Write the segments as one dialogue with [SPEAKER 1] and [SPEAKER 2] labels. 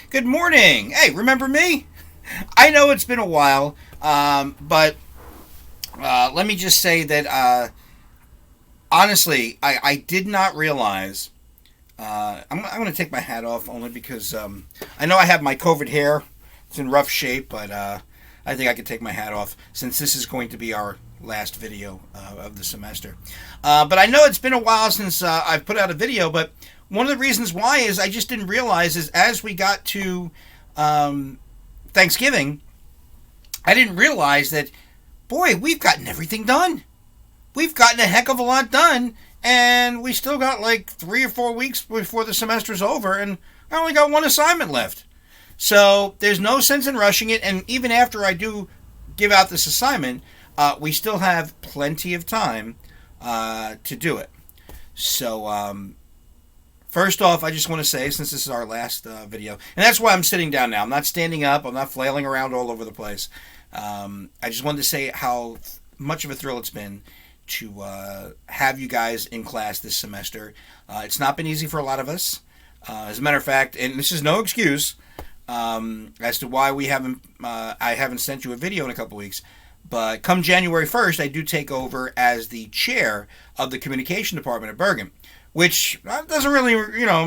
[SPEAKER 1] Good morning. Hey, remember me? I know it's been a while, but let me just say that honestly, I did not realize. I'm going to take my hat off only because I know I have my COVID hair. It's in rough shape, but I think I can take my hat off since this is going to be our last video of the semester. But I know it's been a while since I've put out a video, but one of the reasons why is I just didn't realize is as we got to Thanksgiving, I didn't realize that, boy, we've gotten everything done. We've gotten a heck of a lot done, and we still got like 3 or 4 weeks before the semester's over, and I only got one assignment left. So there's no sense in rushing it, and even after I do give out this assignment, we still have plenty of time to do it. So first off, I just want to say, since this is our last video, and that's why I'm sitting down now. I'm not standing up. I'm not flailing around all over the place. I just wanted to say how much of a thrill it's been to have you guys in class this semester. It's not been easy for a lot of us. As a matter of fact, and this is no excuse as to why I haven't sent you a video in a couple weeks. But come January 1st, I do take over as the chair of the communication department at Bergen, which doesn't really,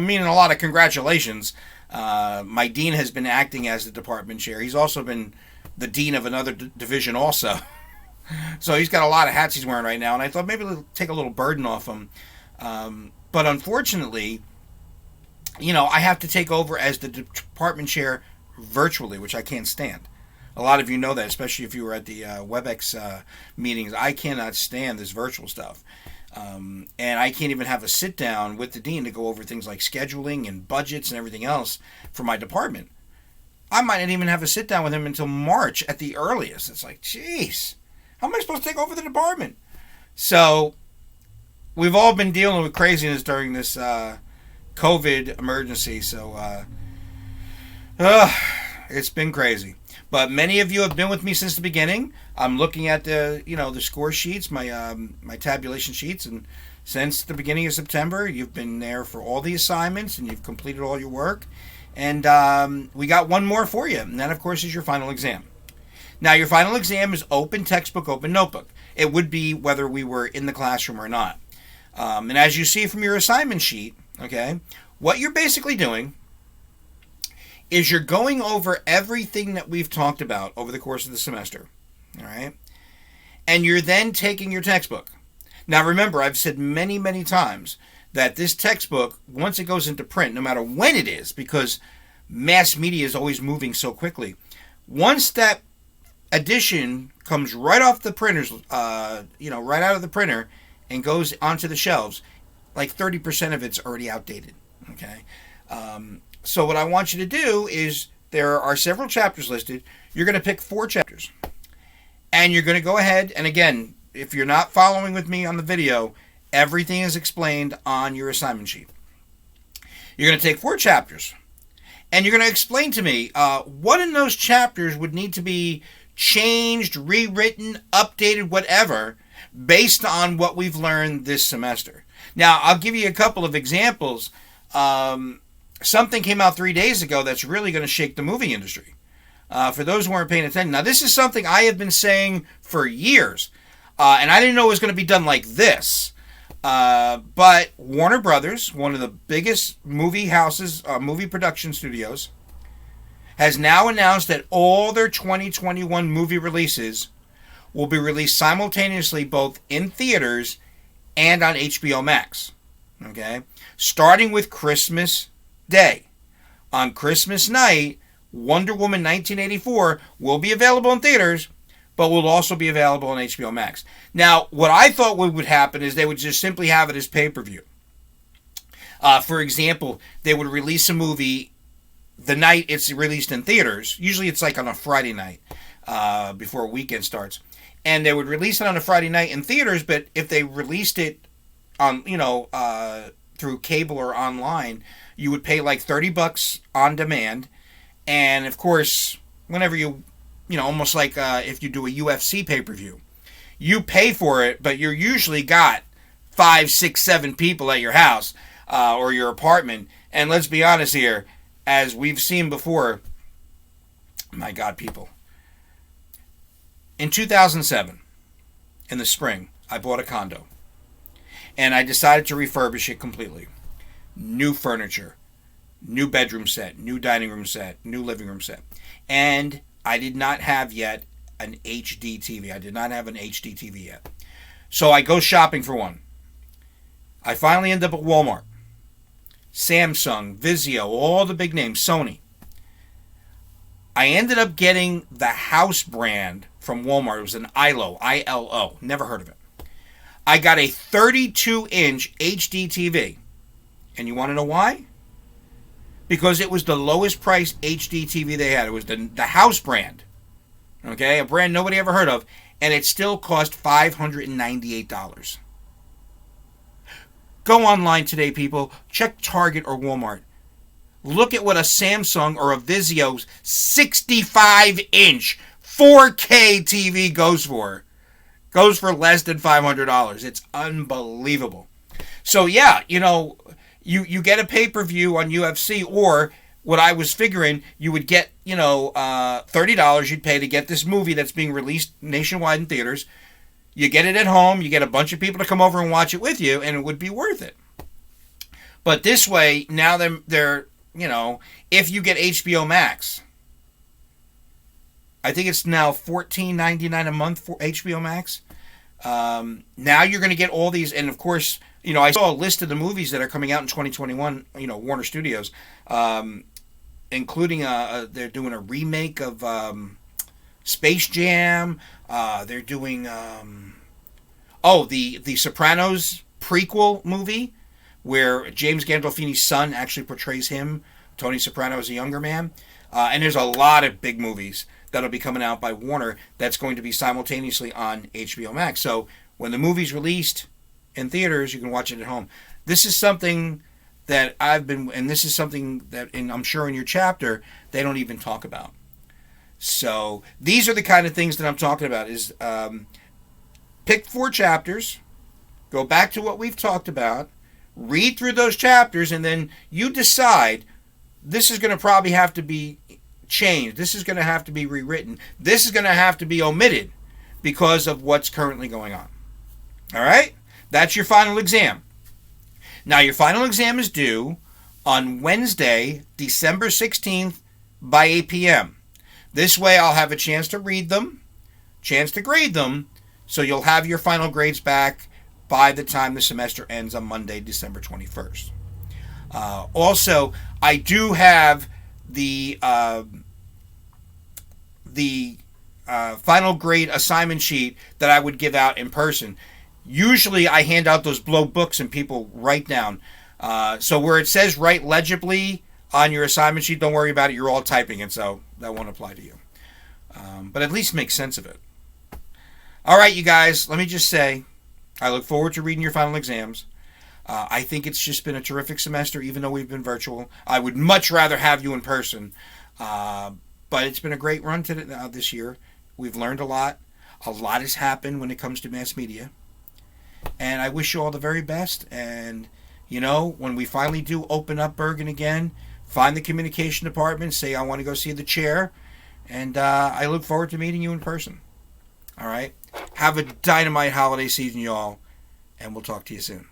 [SPEAKER 1] mean a lot of congratulations. My dean has been acting as the department chair. He's also been the dean of another division also. So he's got a lot of hats he's wearing right now, and I thought maybe it'll take a little burden off him. But unfortunately, I have to take over as the department chair virtually, which I can't stand. A lot of you know that, especially if you were at the WebEx meetings. I cannot stand this virtual stuff. And I can't even have a sit down with the dean to go over things like scheduling and budgets and everything else for my department. I might not even have a sit down with him until March at the earliest. It's like, jeez, how am I supposed to take over the department? So we've all been dealing with craziness during this COVID emergency. So it's been crazy. But many of you have been with me since the beginning. I'm looking at the score sheets, my tabulation sheets, and since the beginning of September, you've been there for all the assignments and you've completed all your work. And we got one more for you, and that, of course, is your final exam. Now, your final exam is open textbook, open notebook. It would be whether we were in the classroom or not. And as you see from your assignment sheet, okay, what you're basically doing is you're going over everything that we've talked about over the course of the semester, all right? And you're then taking your textbook. Now, remember, I've said many, many times that this textbook, once it goes into print, no matter when it is, because mass media is always moving so quickly, once that edition comes right off the printers, right out of the printer and goes onto the shelves, like 30% of it's already outdated, okay? So what I want you to do is, there are several chapters listed. You're going to pick 4 chapters. And you're going to go ahead, and again, if you're not following with me on the video, everything is explained on your assignment sheet. You're going to take 4 chapters. And you're going to explain to me what in those chapters would need to be changed, rewritten, updated, whatever, based on what we've learned this semester. Now, I'll give you a couple of examples. Something came out 3 days ago that's really going to shake the movie industry. For those who weren't paying attention. Now, this is something I have been saying for years. And I didn't know it was going to be done like this. But Warner Brothers, one of the biggest movie houses, movie production studios, has now announced that all their 2021 movie releases will be released simultaneously both in theaters and on HBO Max. Okay? Starting with Christmas Day. On Christmas night, Wonder Woman 1984 will be available in theaters, but will also be available on HBO Max. Now, what I thought would happen is they would just simply have it as pay-per-view. For example, they would release a movie the night it's released in theaters. Usually it's like on a Friday night before a weekend starts. And they would release it on a Friday night in theaters, but if they released it on, through cable or online, you would pay like $30 on demand. And of course, whenever almost like if you do a UFC pay-per-view, you pay for it, but you're usually got 5, 6, 7 people at your house or your apartment. And let's be honest here, as we've seen before, my God, people. In 2007, in the spring, I bought a condo. And I decided to refurbish it completely. New furniture, new bedroom set, new dining room set, new living room set. And I did not have yet an HD TV. I did not have an HD TV yet. So I go shopping for one. I finally end up at Walmart. Samsung, Vizio, all the big names, Sony. I ended up getting the house brand from Walmart. It was an ILO, I-L-O. Never heard of it. I got a 32-inch HD TV. And you want to know why? Because it was the lowest priced HD TV they had. It was the house brand. Okay, a brand nobody ever heard of. And it still cost $598. Go online today, people. Check Target or Walmart. Look at what a Samsung or a Vizio's 65-inch 4K TV goes for. Goes for less than $500. It's unbelievable. So yeah, you get a pay-per-view on UFC, or what I was figuring, you would get, $30 you'd pay to get this movie that's being released nationwide in theaters. You get it at home, you get a bunch of people to come over and watch it with you, and it would be worth it. But this way, now they're if you get HBO Max, I think it's now $14.99 a month for HBO Max. Now you're going to get all these, and of course, I saw a list of the movies that are coming out in 2021, Warner Studios, including they're doing a remake of Space Jam. They're doing the Sopranos prequel movie, where James Gandolfini's son actually portrays him, Tony Soprano, as a younger man. And there's a lot of big movies that'll be coming out by Warner that's going to be simultaneously on HBO Max. So when the movie's released in theaters, you can watch it at home. This is something that this is something that, I'm sure in your chapter, they don't even talk about. So these are the kind of things that I'm talking about, is pick 4 chapters, go back to what we've talked about, read through those chapters, and then you decide, this is going to probably have to be changed. This is going to have to be rewritten. This is going to have to be omitted because of what's currently going on. All right? That's your final exam. Now, your final exam is due on Wednesday, December 16th by 8 p.m. This way, I'll have a chance to read them, chance to grade them, so you'll have your final grades back by the time the semester ends on Monday, December 21st. Also, I do have the final grade assignment sheet that I would give out in person. Usually I hand out those blow books and people write down. So where it says write legibly on your assignment sheet, don't worry about it. You're all typing it, so that won't apply to you. But at least make sense of it. All right, you guys, let me just say, I look forward to reading your final exams. I think it's just been a terrific semester, even though we've been virtual. I would much rather have you in person. But it's been a great run this year. We've learned a lot. A lot has happened when it comes to mass media. And I wish you all the very best. And, when we finally do open up Bergen again, find the communication department, say I want to go see the chair. And I look forward to meeting you in person. All right? Have a dynamite holiday season, y'all. And we'll talk to you soon.